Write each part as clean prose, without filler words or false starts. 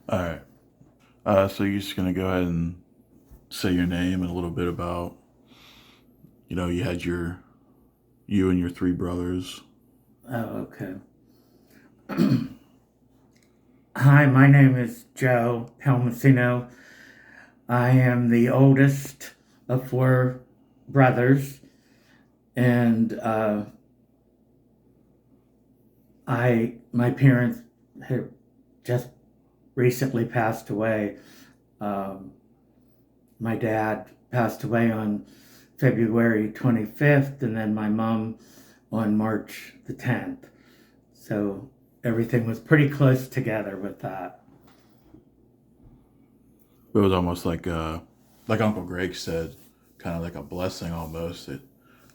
All right. So you're just gonna go ahead and say your name and a little bit about, you had you and your three brothers. Oh, okay. Hi, my name is Joe Palmasino. I am the oldest of four brothers, and my parents have just recently passed away. Um, my dad passed away on February 25th, and then my mom on March the 10th. So everything was pretty close together with that. It was almost like Uncle Greg said, kind of like a blessing almost that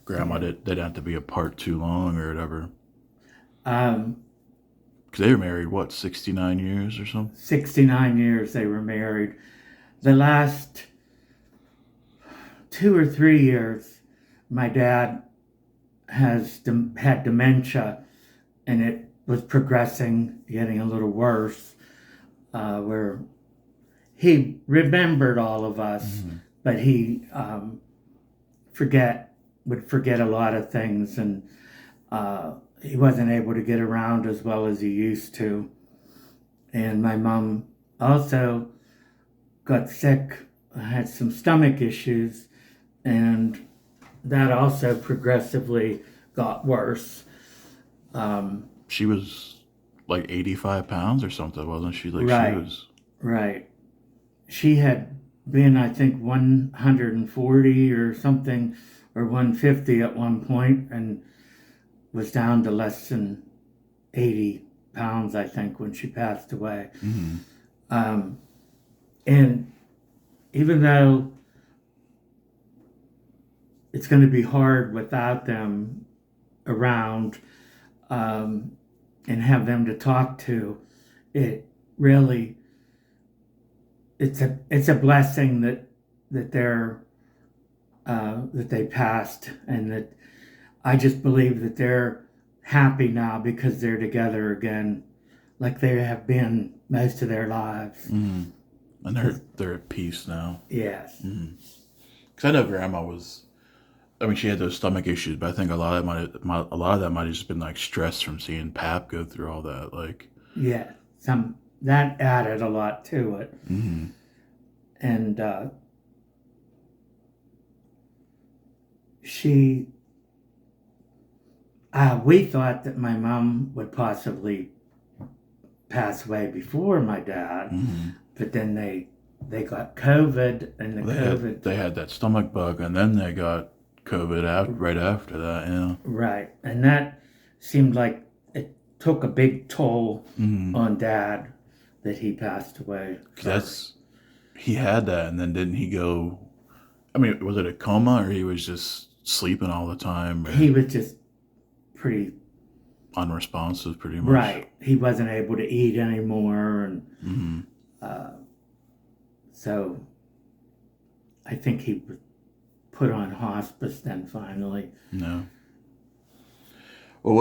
Grandma Yeah. didn't have to be apart too long or whatever. Um, Because they were married, what, 69 years or something? 69 years they were married. The last 2 or 3 years, my dad had dementia, and it was progressing, getting a little worse. Where he remembered all of us, Mm-hmm. but he forget would forget a lot of things, and he wasn't able to get around as well as he used to. And my mom also got sick, had some stomach issues, and that also progressively got worse. Um, She was like 85 pounds or something, wasn't she? Like she right, was. right. She had been, I think, 140 or something, or 150 at one point, and was down to less than 80 pounds, I think, when she passed away. Mm-hmm. Um, and even though it's going to be hard without them around, um, and have them to talk to, it really it's a blessing that they're that they passed, and that I just believe that they're happy now because they're together again, like they have been most of their lives. Mm-hmm. And they're Because they're at peace now. yes, Mm-hmm. Because I know Grandma was. I mean, she had those stomach issues, but I think a lot of that might have just been like stress from seeing Pap go through all that. Like, yeah, some that added a lot to it, mm-hmm. and she we thought that my mom would possibly pass away before my dad, Mm-hmm. but then they got COVID, and the Well, COVID, they had that stomach bug, and then they got COVID right after that. Yeah. right, and that seemed like it took a big toll Mm-hmm. on dad that he passed away Because first. he had that, and then didn't he go? I mean, was it a coma, or he was just sleeping all the time, or He was just pretty unresponsive, pretty much? right. He wasn't able to eat anymore, and Mm-hmm. uh, so I think he was put on hospice then finally. No. Well,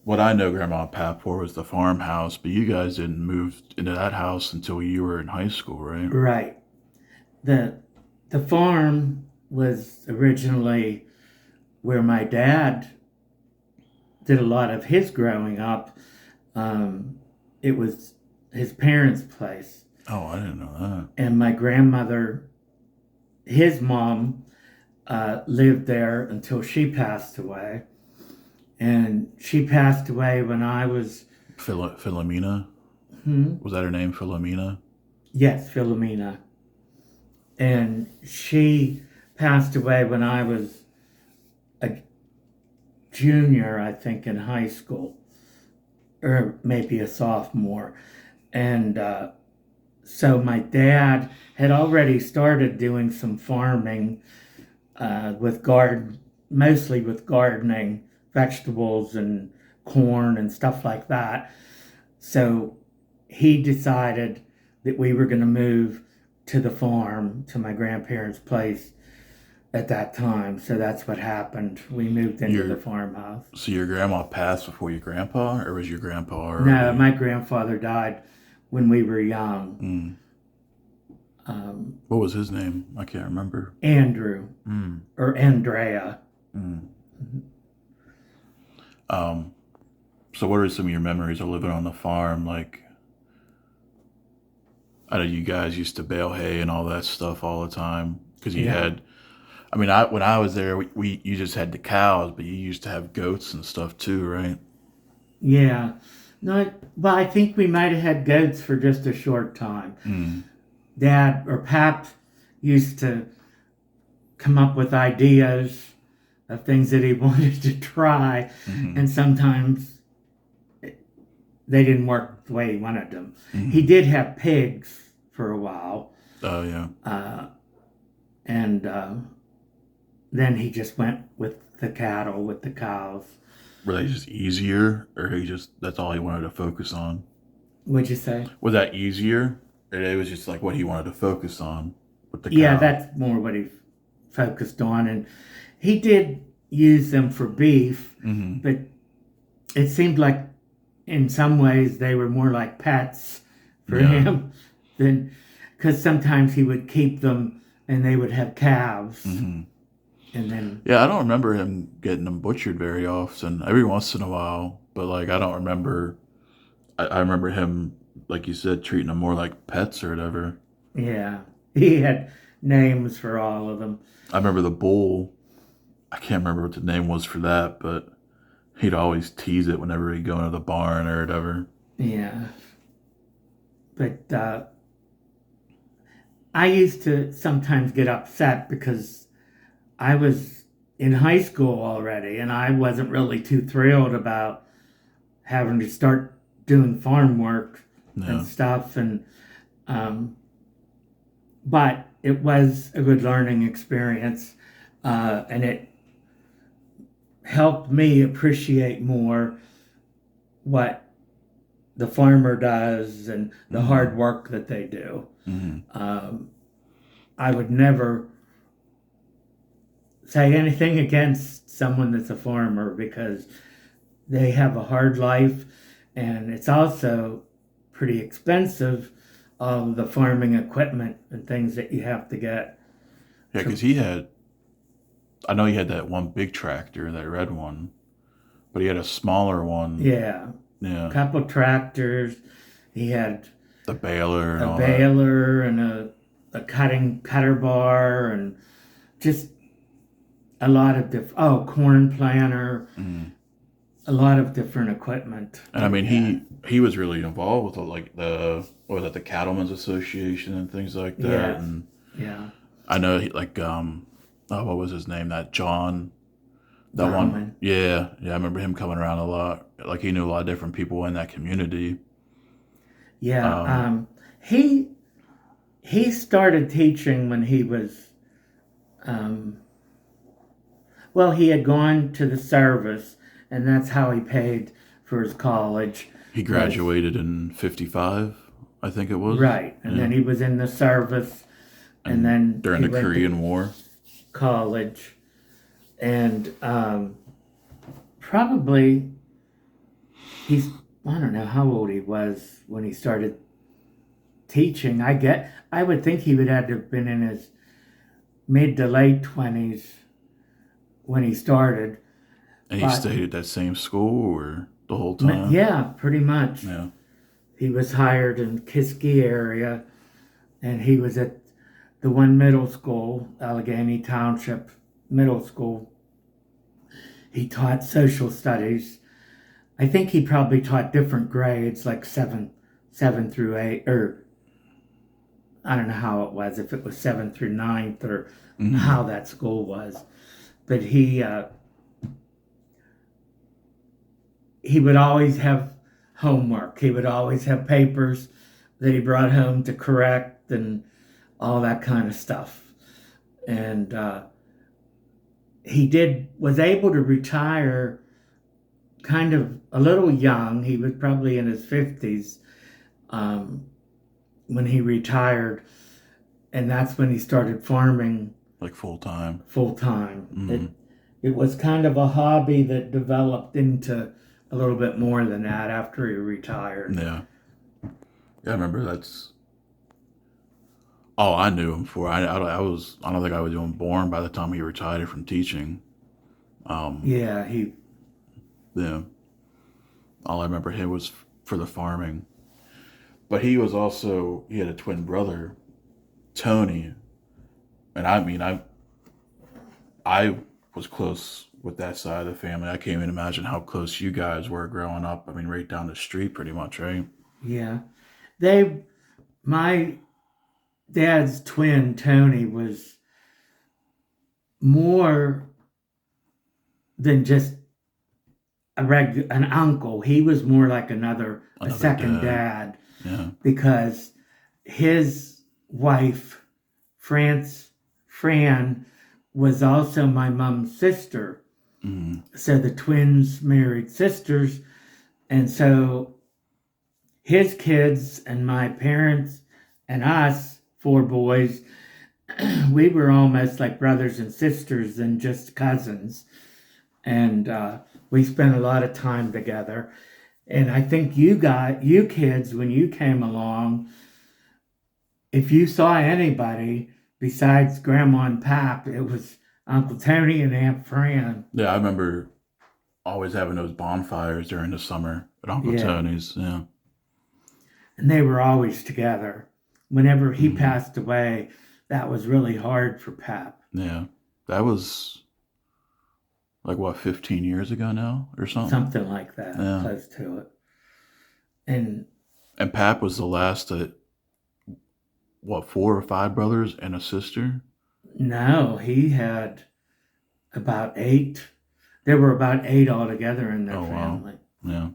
what I know Grandma and Pap for was the farmhouse, but you guys didn't move into that house until you were in high school, right? Right. the The farm was originally where my dad did a lot of his growing up. Um, it was his parents' place, Oh, I didn't know that. and my grandmother, his mom, lived there until she passed away. And she passed away when I was, Philomena? hmm, Was that her name, Philomena? yes, Philomena. And she passed away when I was a junior, I think, in high school, or maybe a sophomore. And so my dad had already started doing some farming, mostly with gardening, vegetables and corn and stuff like that. So he decided that we were going to move to the farm, to my grandparents' place, at that time. So that's what happened. We moved into Your the farmhouse. so your grandma passed before your grandpa, or was your grandpa No, already? my grandfather died when we were young. Mm. Um, What was his name? I can't remember. Andrew Mm. or Andrea. Mm. Um, so what are some of your memories of living on the farm? Like, I know you guys used to bale hay and all that stuff all the time because you Yeah, had. I mean, I when I was there, we you just had the cows, but you used to have goats and stuff too, right? yeah. No, well, I think we might have had goats for just a short time. Mm. Dad or Pap used to come up with ideas of things that he wanted to try, Hmm. and sometimes they didn't work the way he wanted them. He Hmm. did have pigs for a while, Oh yeah. and then he just went with the cattle, with the cows. Were they just easier, or he just that's all he wanted to focus on? Would you say? Was that easier, or it was just like what he wanted to focus on with the Yeah, cow? that's more what he focused on, and he did use them for beef, Hmm. but it seemed like in some ways they were more like pets for Yeah. him than because sometimes he would keep them and they would have calves, Hmm. and then Yeah, I don't remember him getting them butchered very often. Every once in a while, but like I don't remember. I remember him, like you said, treating them more like pets or whatever. yeah, he had names for all of them. I remember the bull. I can't remember what the name was for that, but he'd always tease it whenever he'd go into the barn or whatever. Yeah, but I used to sometimes get upset because I was in high school already and I wasn't really too thrilled about having to start doing farm work and Yeah. stuff. And um, but it was a good learning experience, and it helped me appreciate more what the farmer does and the Hmm. hard work that they do. Hmm. Um, I would never say anything against someone that's a farmer because they have a hard life and it's also pretty expensive, all the farming equipment and things that you have to get Yeah, to. because he had. I know he had that one big tractor, that red one, but he had a smaller one. Yeah, a Yeah, couple tractors. He had the baler and a all that. baler and a cutter bar and just a lot of corn planter, Mm. a lot of different equipment And I that mean, he had. he was really involved with like the what was that, the Cattlemen's Association and things like that. Yeah, And yeah, I know he like oh, what was his name? That John, that one. Bauman. Yeah, yeah. I remember him coming around a lot. Like he knew a lot of different people in that community. Yeah, Um, he he started teaching when he was um, well, he had gone to the service, and that's how he paid for his college. he Was graduated in '55, I think it was. right, and Yeah, then he was in the service, and and then during he the went to Korean War. college, and probably he's I don't know how old he was when he started teaching. I would think he would have to have been in his mid to late 20s when he started. And he But stayed at that same school or the whole time. yeah, pretty much. Yeah. He was hired in Kiski area, and he was at the one middle school, Allegheny Township Middle School. He taught social studies. I think he probably taught different grades, like seven through eight, or I don't know how it was, if it was seventh through ninth, or Hmm. how that school was. But he would always have homework. He would always have papers that he brought home to correct and all that kind of stuff. And he was able to retire kind of a little young. He was probably in his 50s when he retired, and that's when he started farming like full time. full time. Mm-hmm. It was kind of a hobby that developed into a little bit more than that after he retired. Yeah. Yeah, I remember that's all I knew him for. I don't think I was even born by the time he retired from teaching. Yeah, Yeah. All I remember him was for the farming. But he had a twin brother, Tony. And I mean, I was close with that side of the family. I can't even imagine how close you guys were growing up. I mean, right down the street pretty much, right? yeah. My dad's twin, Tony, was more than just an uncle. He was more like a Another second dad. dad Yeah. because his wife, Fran, was also my mom's sister. Mm. So the twins married sisters. And so his kids and my parents and us, four boys, we were almost like brothers and sisters than just cousins. And we spent a lot of time together. And I think you kids, when you came along, if you saw anybody besides Grandma and Pap, it was Uncle Tony and Aunt Fran. Yeah, I remember always having those bonfires during the summer at Uncle Yeah. Tony's. Yeah. And they were always together. Whenever he Mhm. passed away, that was really hard for Pap. Yeah. That was like what, 15 years ago now or something? Something like that, Yeah. close to it. And And Pap was the last of what, 4 or 5 brothers and a sister? no, he had about 8. There were about 8 altogether in their Oh, wow. family. Yeah.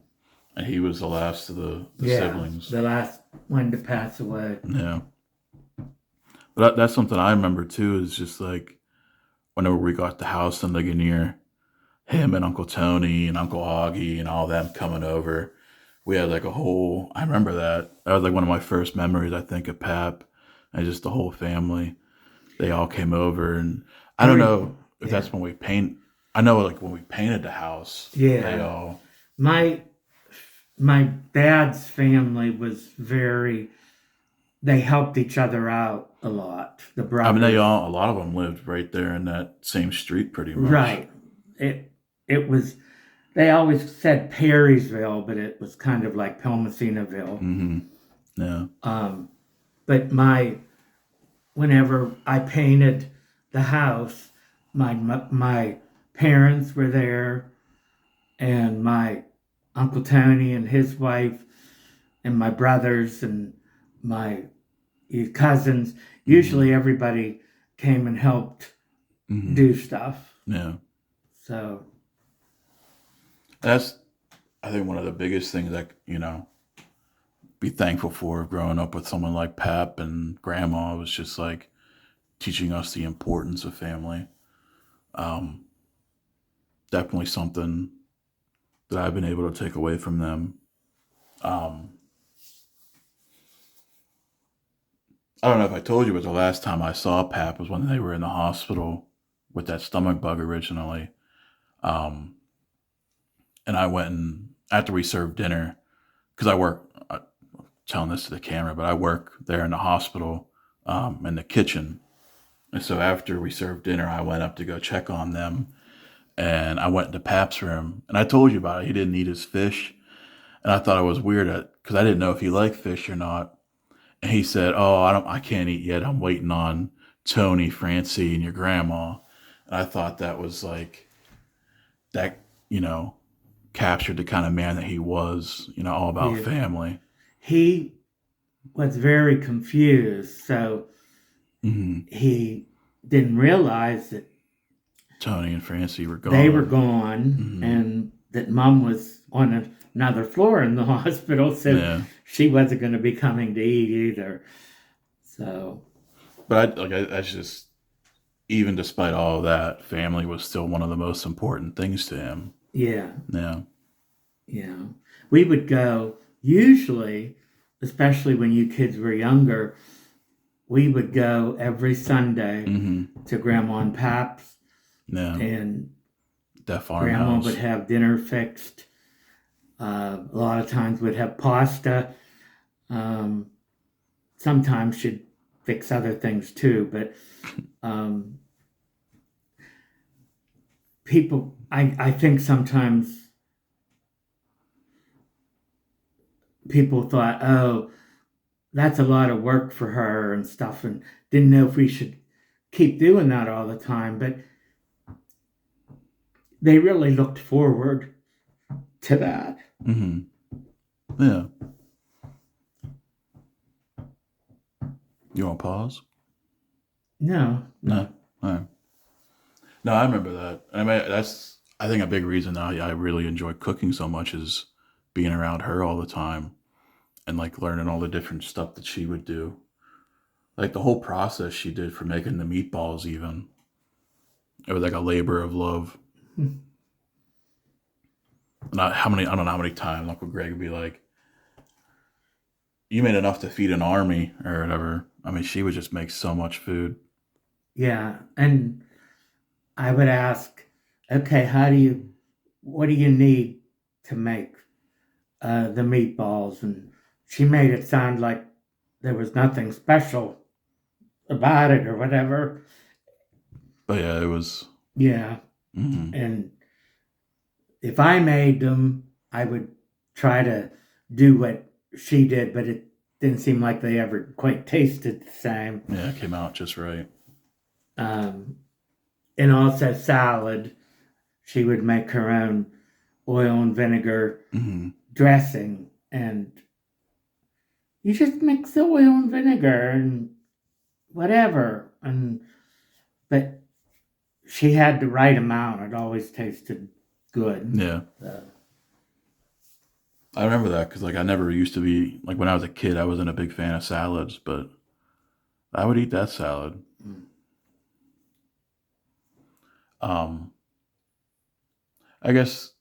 And he was the last of the Yeah, siblings. the last one to pass away. Yeah. But that's something I remember too, is just like whenever we got the house in Ligonier, him and Uncle Tony and Uncle Augie and all them coming over. We had like I remember that. That was like one of my first memories, I think, of Pap and just the whole family. They all came over, and I don't know if that's when we I know like when we painted the house, Yeah. they all, My dad's family was they helped each other out a lot. The brothers. I mean, a lot of them lived right there in that same street pretty much. Right. It was, they always said Perrysville, but it was kind of like Pelmacinaville. Mm-hmm. Yeah. But whenever I painted the house, my parents were there, and my Uncle Tony and his wife, and my brothers and my cousins. Usually everybody came and helped Mm-hmm. do stuff. Yeah. So That's, I think, one of the biggest things that, be thankful for growing up with someone like Pap and Grandma was just like teaching us the importance of family. Definitely something that I've been able to take away from them. I don't know if I told you, but the last time I saw Pap was when they were in the hospital with that stomach bug originally. And I went and, after we served dinner, because I'm telling this to the camera, but I work there in the hospital, in the kitchen. And so after we served dinner, I went up to go check on them. And I went into Pap's room, and I told you about it. He didn't eat his fish. And I thought it was weird because I didn't know if he liked fish or not. And he said, "Oh, I can't eat yet. I'm waiting on Tony, Francie, and your grandma." And I thought that was like, that, captured the kind of man that he was, all about Yeah. family. he was very confused. So Hmm. he didn't realize that Tony and Francie were gone. they were gone, Mhm. and that Mom was on another floor in the hospital. So Yeah. she wasn't going to be coming to eat either. So But that's just, even despite all of that, family was still one of the most important things to him. yeah. Yeah. We would go, usually, especially when you kids were younger, we would go every Sunday Mm-hmm. to Grandma and Pap's, Yeah. and That Grandma farmhouse. would have dinner fixed. A lot of times we'd have pasta. Sometimes she'd fix other things too, but people, I think sometimes people thought, oh, that's a lot of work for her and stuff, and didn't know if we should keep doing that all the time. But they really looked forward to that. Mm-hmm. Yeah. You want to pause? No. No. All right. No, I remember that. I mean, that's, I think, a big reason I really enjoy cooking so much is being around her all the time and like learning all the different stuff that she would do. Like the whole process she did for making the meatballs, even. It was like a labor of love. Not how many, I don't know how many times Uncle Greg would be like, you made enough to feed an army or whatever. I mean, she would just make so much food. Yeah, and I would ask, okay, what do you need to make the meatballs? And she made it sound like there was nothing special about it or whatever. But yeah, it was. Yeah, Mm-hmm. and if I made them, I would try to do what she did, but it didn't seem like they ever quite tasted the same. Yeah, it came out just right. And also salad. She would make her own oil and vinegar Mm-hmm. dressing, and you just mix the oil and vinegar and whatever. And but she had the right amount. It always tasted good. Yeah. So, I remember that because like I never used to be like when I was a kid I wasn't a big fan of salads, but I would eat that salad. mm. Um, I guess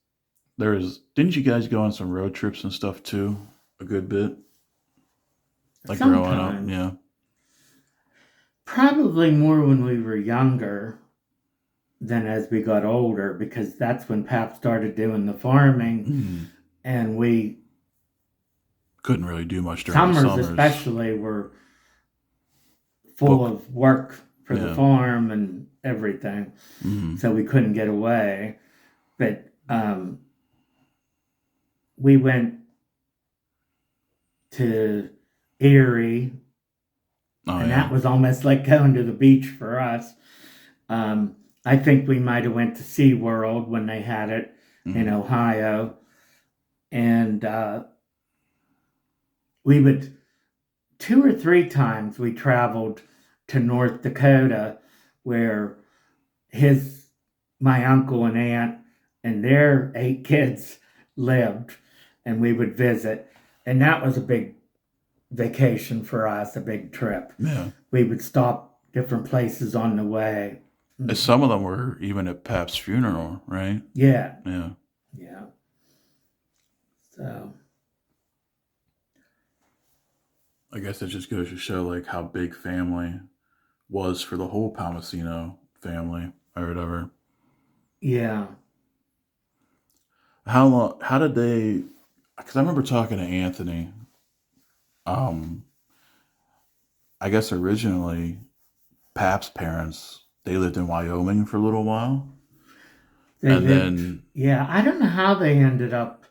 didn't you guys go on some road trips and stuff too? A good bit, like growing up. Sometimes, Yeah. probably more when we were younger than as we got older, because that's when Pap started doing the farming, Mm. and we Couldn't really do much during the summers summers. especially were full Book. of work for the Yeah. farm and everything, Mm-hmm. so we couldn't get away. But we went to Erie, Oh and yeah. that was almost like going to the beach for us. I think we might have went to SeaWorld when they had it in Mm-hmm. Ohio, and we would 2 or 3 times we traveled to North Dakota, where my uncle and aunt and their 8 kids lived, and we would visit, and that was a big vacation for us, a big trip. Yeah. We would stop different places on the way. And some of them were even at Pap's funeral, right? Yeah, Yeah. yeah. So I guess it just goes to show like how big family was for the whole Palmasino family or whatever. yeah, How long? How did they? Because I remember talking to Anthony. Um, I guess originally Pap's parents they lived in Wyoming for a little while, they and lived. then Yeah, I don't know how they ended up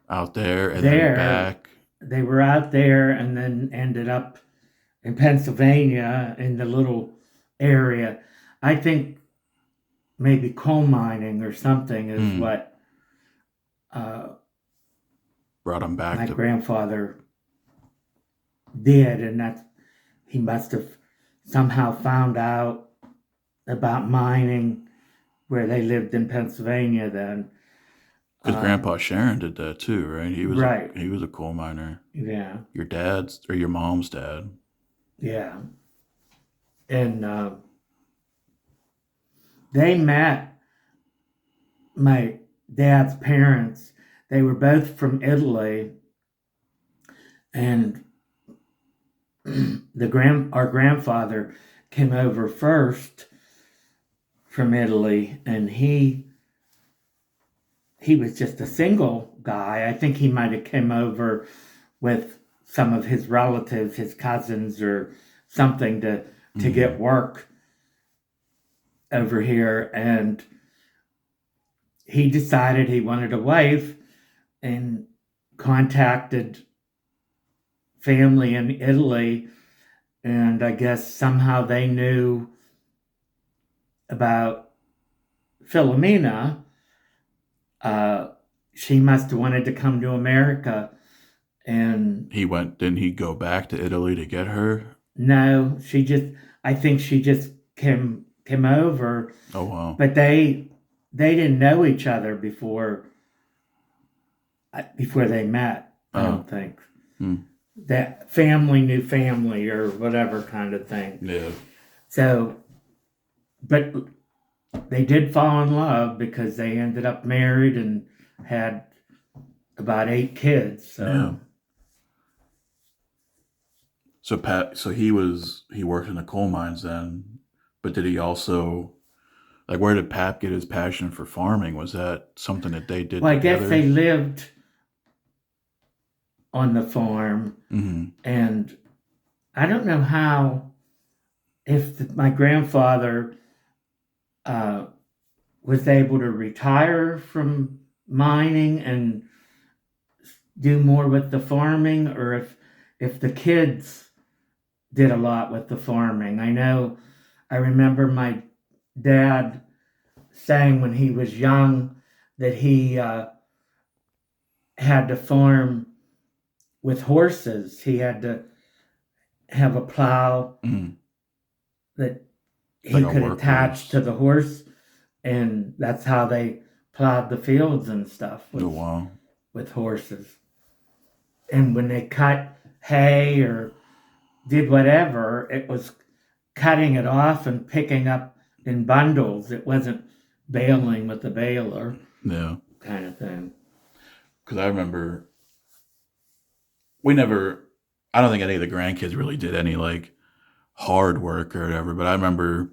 out there, and there. then back. They were out there and then ended up in Pennsylvania in the little area. I think maybe coal mining or something is Mm. what uh, Brought them back my to. grandfather did, and that he must have somehow found out about mining where they lived in Pennsylvania then. Because Grandpa Sharon did that too, right? He was Right. he was a coal miner. Yeah, Your dad's or your mom's dad. yeah. And they met my dad's parents. They were both from Italy, and our grandfather came over first from Italy, and he was just a single guy. I think he might have come over with some of his relatives, his cousins or something to get work over here, and he decided he wanted a wife and contacted family in Italy, and I guess somehow they knew about Philomena. She must have wanted to come to America, and Didn't he go back to Italy to get her? no, I think she just came over, Oh, wow. but they didn't know each other before they met. I don't think. That family knew family or whatever kind of thing. Yeah. So, but they did fall in love because they ended up married and had about 8 kids. So, Yeah. So Pat, he worked in the coal mines then, but did he also, like, where did Pat get his passion for farming? Was that something that they did well, I together? guess they lived on the farm, Mm-hmm. and I don't know how, if my grandfather was able to retire from mining and do more with the farming, or if the kids did a lot with the farming. I remember my dad saying when he was young that he had to farm with horses. He had to have a plow that he Like a could work attach horse. to the horse, and that's how they plowed the fields and stuff Oh, wow. with horses. And when they cut hay or did whatever, it was cutting it off and picking up in bundles. It wasn't baling with the baler. Yeah. Kind of thing. Because I remember I don't think any of the grandkids really did any, like, hard work or whatever, but I remember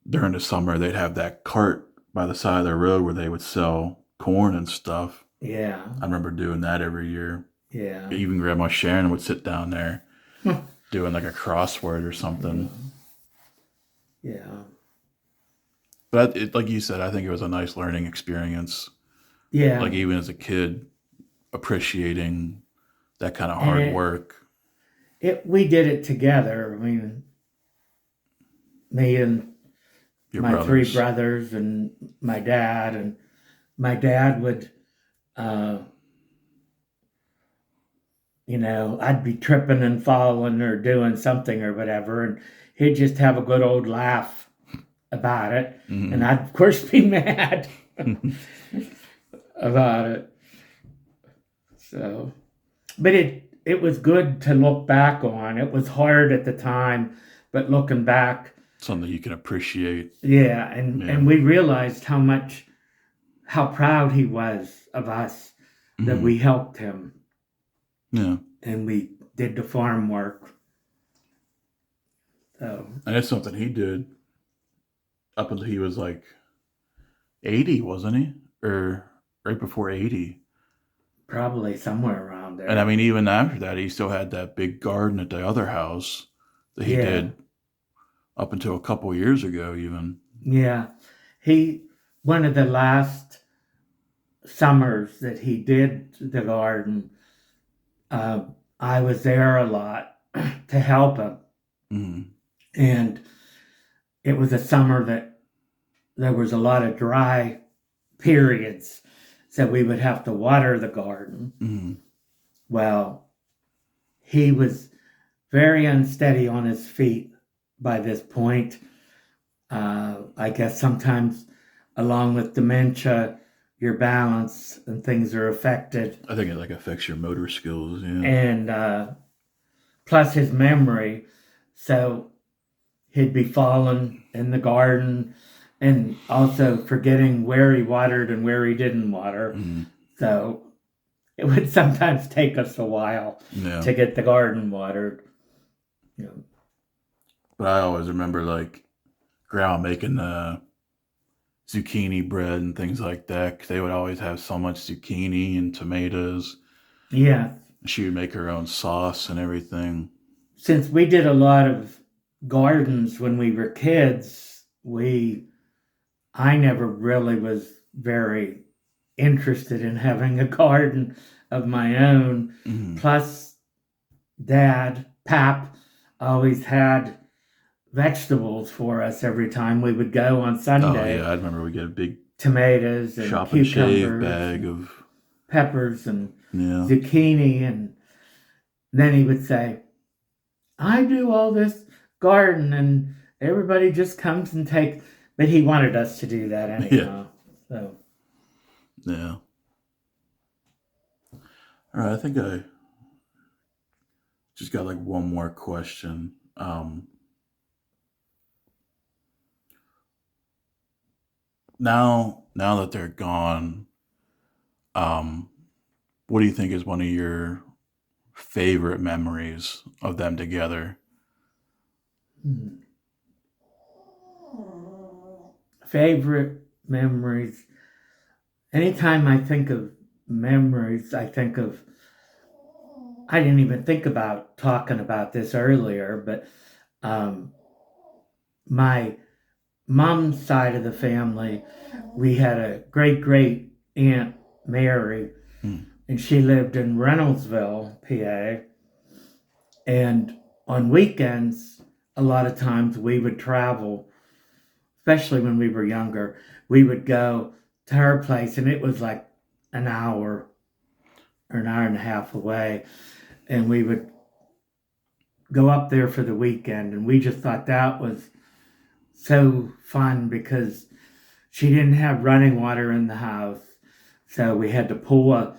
during the summer they'd have that cart by the side of the road where they would sell corn and stuff. Yeah. I remember doing that every year. Yeah. Even Grandma Sharon would sit down there doing like a crossword or something. Yeah. But like you said, I think it was a nice learning experience. Yeah. Like, even as a kid, appreciating that kind of hard work. We did it together. I mean, me and Your my brothers. 3 brothers and my dad. And my dad would, I'd be tripping and falling or doing something or whatever, and he'd just have a good old laugh about it. Mhm. And I'd, of course, be mad about it. So, but it was good to look back on. It was hard at the time, but looking back, Something you can appreciate. yeah, and we realized how proud he was of us that we helped him. Yeah. And we did the farm work. So, And that's something he did up until he was like 80, wasn't he? Or right before 80. probably somewhere around there. And I mean, even after that, he still had that big garden at the other house that he did up until a couple years ago, even. Yeah. One of the last summers that he did the garden, I was there a lot to help him. Mm-hmm. And it was a summer that there was a lot of dry periods, so we would have to water the garden. Mm-hmm. Well, he was very unsteady on his feet by this point. I guess sometimes, along with dementia, your balance and things are affected. I think it like affects your motor skills. Yeah. And plus his memory. So he'd be falling in the garden and also forgetting where he watered and where he didn't water. Mm-hmm. So it would sometimes take us a while to get the garden watered. You know, But I always remember like grandma making the zucchini bread and things like that. 'Cause they would always have so much zucchini and tomatoes. yeah, She would make her own sauce and everything. since we did a lot of gardens when we were kids, I never really was very interested in having a garden of my own. Mm-hmm. Plus, Dad, Pap, always had vegetables for us every time we would go on Oh Sunday. yeah, I remember we get a big Tomatoes and shop and shave cucumbers, bag and of peppers and yeah. zucchini, and then he would say, I do all this garden and everybody just comes and takes, but he wanted us to do that anyhow. So, Yeah. All right, I think I just got like one more question. Now that they're gone, um, what do you think is one of your favorite memories of them together? hmm. Favorite memories. Anytime I think of memories, I think of, I didn't even think about talking about this earlier, but um, my mom's side of the family, we had a great aunt Mary, Hmm. and she lived in Reynoldsville, PA. And on weekends, a lot of times we would travel, especially when we were younger. We would go to her place, and it was like an hour or an hour and a half away. And we would go up there for the weekend. And we just thought that was so fun because she didn't have running water in the house. So we had to pull a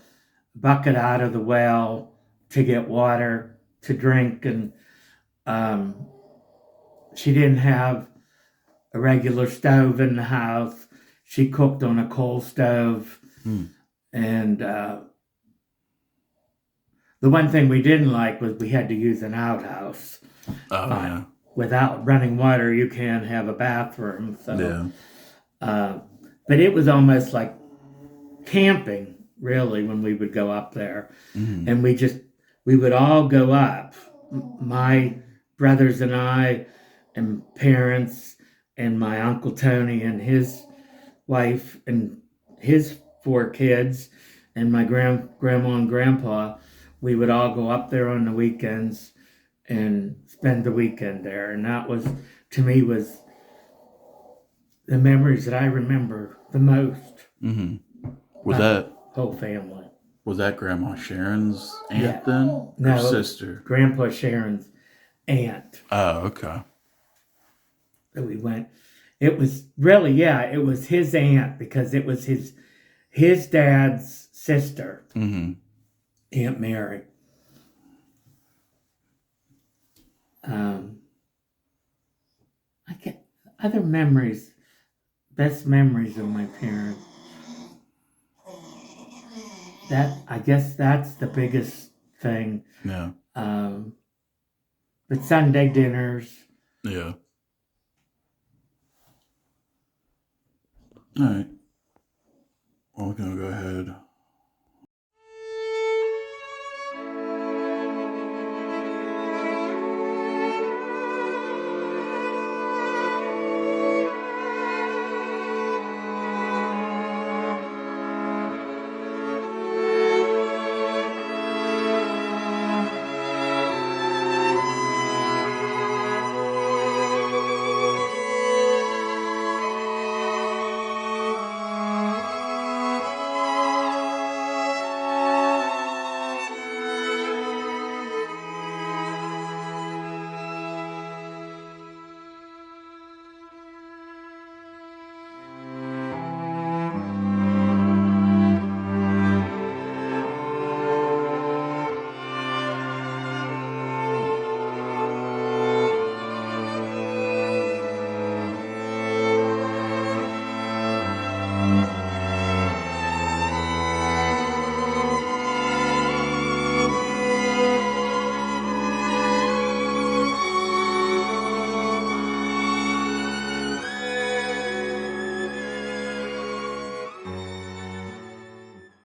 bucket out of the well to get water to drink. And um, she didn't have a regular stove in the house. She cooked on a coal stove. Hmm. And the one thing we didn't like was we had to use an outhouse. Oh But yeah. without running water, you can't have a bathroom. So, Yeah. uh, but it was almost like camping, really, when we would go up there. Hmm. And we would all go up. My brothers and I, and parents, and my Uncle Tony and his wife, and his 4 kids, and my grandma and grandpa. We would all go up there on the weekends and spend the weekend there. And that was, to me, was the memories that I remember the most Hmm. Was about the that whole family. was that Grandma Sharon's Yeah. aunt then, or No, it was sister? Grandpa Sharon's aunt Oh, okay. that we went. It was really, yeah, it was his aunt because it was his dad's sister, Hmm. Aunt Mary. Um, I get other memories, best memories of my parents. That, I guess that's the biggest thing. Yeah. Um, but Sunday dinners. Yeah. All right. Well, we're gonna go ahead.